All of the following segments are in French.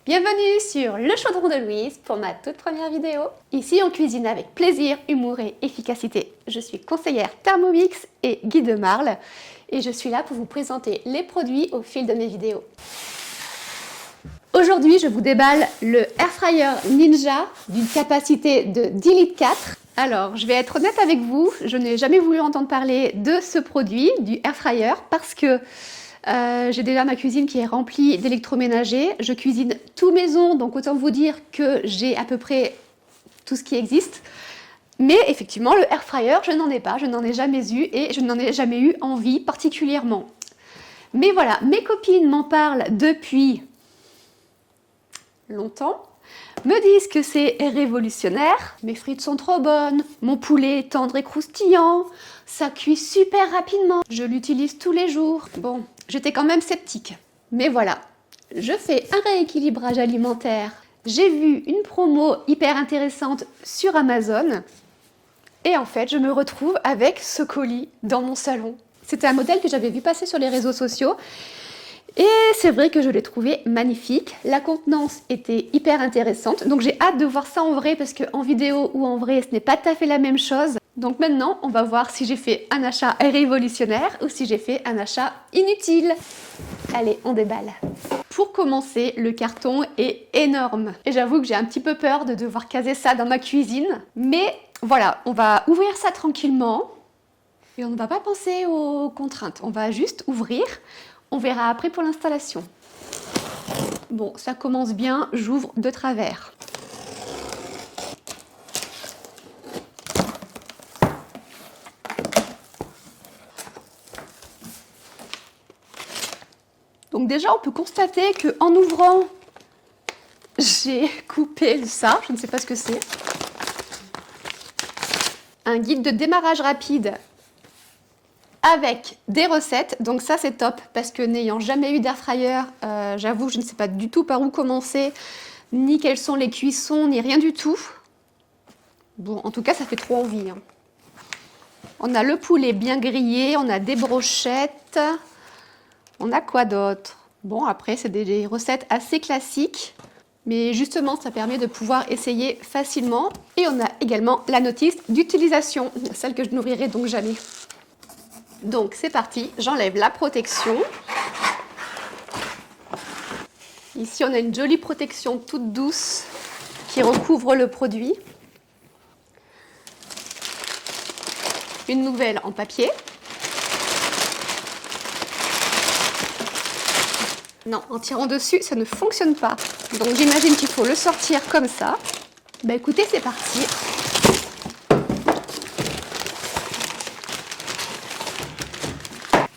Bienvenue sur le chaudron de Louise pour ma toute première vidéo. Ici on cuisine avec plaisir, humour et efficacité. Je suis conseillère Thermomix et guide de Marle et je suis là pour vous présenter les produits au fil de mes vidéos. Aujourd'hui je vous déballe le Airfryer Ninja d'une capacité de 10 litres 4. Alors je vais être honnête avec vous, je n'ai jamais voulu entendre parler de ce produit, du Airfryer, parce que j'ai déjà ma cuisine qui est remplie d'électroménager. Je cuisine tout maison, donc autant vous dire que j'ai à peu près tout ce qui existe. Mais effectivement, le air fryer, je n'en ai pas, je n'en ai jamais eu et je n'en ai jamais eu envie particulièrement. Mais voilà, mes copines m'en parlent depuis longtemps, me disent que c'est révolutionnaire. Mes frites sont trop bonnes, mon poulet est tendre et croustillant, ça cuit super rapidement, je l'utilise tous les jours. Bon, j'étais quand même sceptique. Mais voilà, je fais un rééquilibrage alimentaire. J'ai vu une promo hyper intéressante sur Amazon. Et en fait, je me retrouve avec ce colis dans mon salon. C'était un modèle que j'avais vu passer sur les réseaux sociaux. Et c'est vrai que je l'ai trouvé magnifique. La contenance était hyper intéressante. Donc j'ai hâte de voir ça en vrai parce qu'en vidéo ou en vrai, ce n'est pas tout à fait la même chose. Donc maintenant, on va voir si j'ai fait un achat révolutionnaire ou si j'ai fait un achat inutile. Allez, on déballe. Pour commencer, le carton est énorme. Et j'avoue que j'ai un petit peu peur de devoir caser ça dans ma cuisine. Mais voilà, on va ouvrir ça tranquillement. Et on ne va pas penser aux contraintes. On va juste ouvrir. On verra après pour l'installation. Bon, ça commence bien, j'ouvre de travers. Donc déjà, on peut constater qu'en ouvrant, j'ai coupé ça, je ne sais pas ce que c'est. Un guide de démarrage rapide avec des recettes, donc ça c'est top parce que n'ayant jamais eu d'air fryer, j'avoue je ne sais pas du tout par où commencer, ni quelles sont les cuissons, ni rien du tout. Bon, en tout cas ça fait trop envie. On a le poulet bien grillé, on a des brochettes, on a quoi d'autre? Bon, après c'est des recettes assez classiques, mais justement ça permet de pouvoir essayer facilement. Et on a également la notice d'utilisation, celle que je n'ouvrirai donc jamais. Donc c'est parti, j'enlève la protection. Ici on a une jolie protection toute douce qui recouvre le produit. Une nouvelle en papier. Non, en tirant dessus ça ne fonctionne pas. Donc j'imagine qu'il faut le sortir comme ça. Bah écoutez, c'est parti.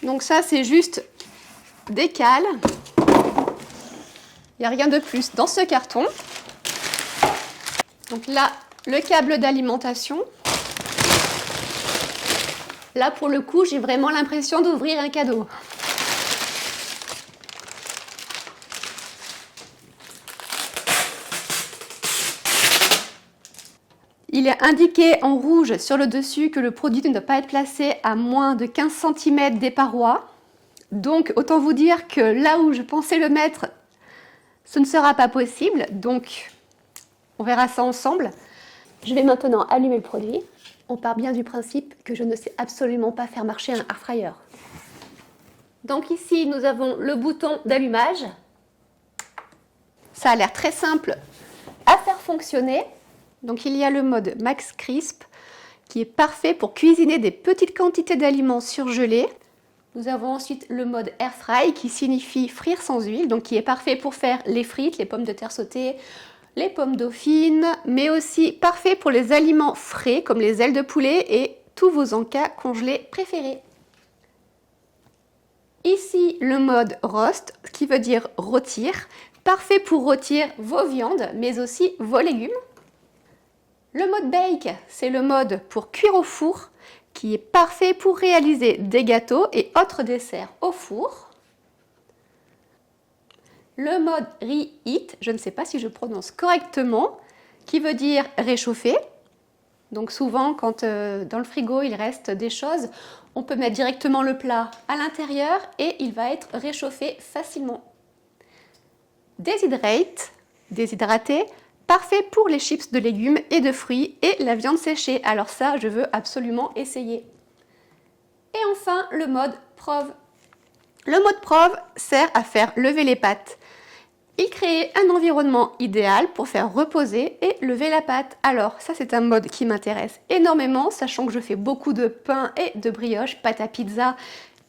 Donc ça, c'est juste des cales. Il n'y a rien de plus dans ce carton. Donc là, le câble d'alimentation. Là, pour le coup, j'ai vraiment l'impression d'ouvrir un cadeau. Il est indiqué en rouge sur le dessus que le produit ne doit pas être placé à moins de 15 cm des parois. Donc autant vous dire que là où je pensais le mettre, ce ne sera pas possible. Donc on verra ça ensemble. Je vais maintenant allumer le produit. On part bien du principe que je ne sais absolument pas faire marcher un air fryer. Donc ici nous avons le bouton d'allumage. Ça a l'air très simple à faire fonctionner. Donc il y a le mode Max Crisp qui est parfait pour cuisiner des petites quantités d'aliments surgelés. Nous avons ensuite le mode Air Fry qui signifie frire sans huile, donc qui est parfait pour faire les frites, les pommes de terre sautées, les pommes dauphines, mais aussi parfait pour les aliments frais comme les ailes de poulet et tous vos encas congelés préférés. Ici le mode Roast, ce qui veut dire rôtir, parfait pour rôtir vos viandes mais aussi vos légumes. Le mode Bake, c'est le mode pour cuire au four, qui est parfait pour réaliser des gâteaux et autres desserts au four. Le mode Reheat, je ne sais pas si je prononce correctement, qui veut dire réchauffer. Donc souvent, quand dans le frigo il reste des choses, on peut mettre directement le plat à l'intérieur et il va être réchauffé facilement. Deshydrate, déshydraté, parfait pour les chips de légumes et de fruits et la viande séchée. Alors ça, je veux absolument essayer. Et enfin, le mode prove. Le mode prove sert à faire lever les pâtes. Il crée un environnement idéal pour faire reposer et lever la pâte. Alors ça, c'est un mode qui m'intéresse énormément, sachant que je fais beaucoup de pain et de brioche, pâte à pizza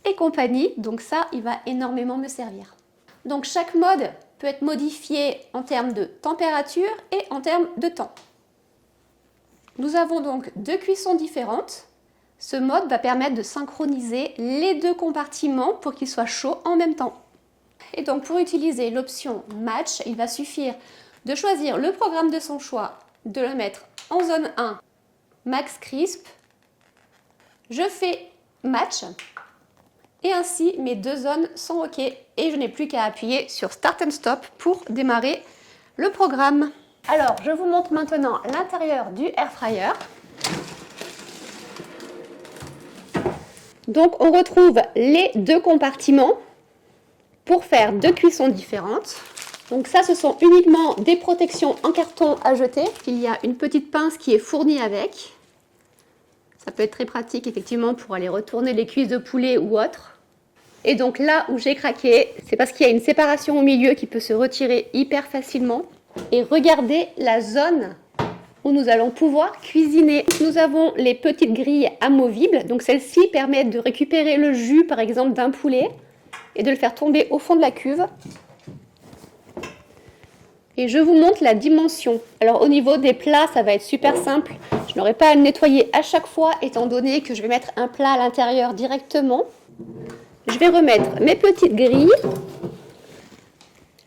et compagnie. Donc ça, il va énormément me servir. Donc chaque mode peut être modifié en termes de température et en termes de temps. Nous avons donc deux cuissons différentes. Ce mode va permettre de synchroniser les deux compartiments pour qu'ils soient chauds en même temps. Et donc pour utiliser l'option match, il va suffire de choisir le programme de son choix, de le mettre en zone 1, max crisp. Je fais match. Et ainsi, mes deux zones sont OK et je n'ai plus qu'à appuyer sur Start and Stop pour démarrer le programme. Alors, je vous montre maintenant l'intérieur du air fryer. Donc, on retrouve les deux compartiments pour faire deux cuissons différentes. Donc ça, ce sont uniquement des protections en carton à jeter. Il y a une petite pince qui est fournie avec. Ça peut être très pratique, effectivement, pour aller retourner les cuisses de poulet ou autre. Et donc là où j'ai craqué, c'est parce qu'il y a une séparation au milieu qui peut se retirer hyper facilement. Et regardez la zone où nous allons pouvoir cuisiner. Nous avons les petites grilles amovibles. Donc celles-ci permettent de récupérer le jus, par exemple, d'un poulet et de le faire tomber au fond de la cuve. Et je vous montre la dimension. Alors au niveau des plats, ça va être super simple. Je n'aurai pas à le nettoyer à chaque fois, étant donné que je vais mettre un plat à l'intérieur directement. Je vais remettre mes petites grilles,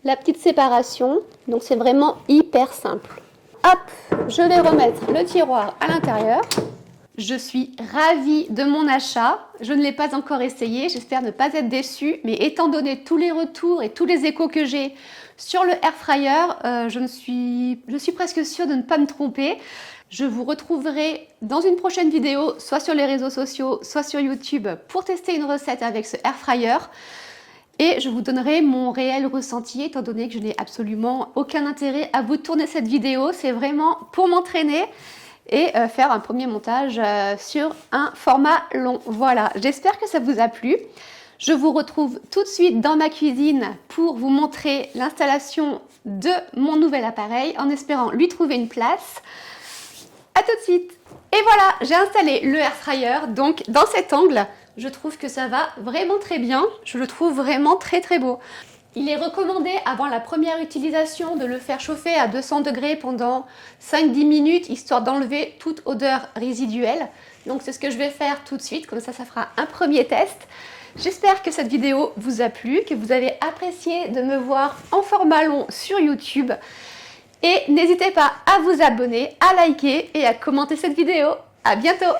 la petite séparation, donc c'est vraiment hyper simple. Hop, je vais remettre le tiroir à l'intérieur. Je suis ravie de mon achat, je ne l'ai pas encore essayé, j'espère ne pas être déçue, mais étant donné tous les retours et tous les échos que j'ai sur le air fryer, je suis presque sûre de ne pas me tromper. Je vous retrouverai dans une prochaine vidéo, soit sur les réseaux sociaux, soit sur YouTube, pour tester une recette avec ce air fryer. Et je vous donnerai mon réel ressenti, étant donné que je n'ai absolument aucun intérêt à vous tourner cette vidéo. C'est vraiment pour m'entraîner et faire un premier montage sur un format long. Voilà, j'espère que ça vous a plu. Je vous retrouve tout de suite dans ma cuisine pour vous montrer l'installation de mon nouvel appareil, en espérant lui trouver une place. A tout de suite. Et voilà, j'ai installé le air fryer, donc dans cet angle, je trouve que ça va vraiment très bien. Je le trouve vraiment très très beau. Il est recommandé avant la première utilisation de le faire chauffer à 200 degrés pendant 5-10 minutes, histoire d'enlever toute odeur résiduelle. Donc c'est ce que je vais faire tout de suite, comme ça fera un premier test. J'espère que cette vidéo vous a plu, que vous avez apprécié de me voir en format long sur YouTube. Et n'hésitez pas à vous abonner, à liker et à commenter cette vidéo. À bientôt!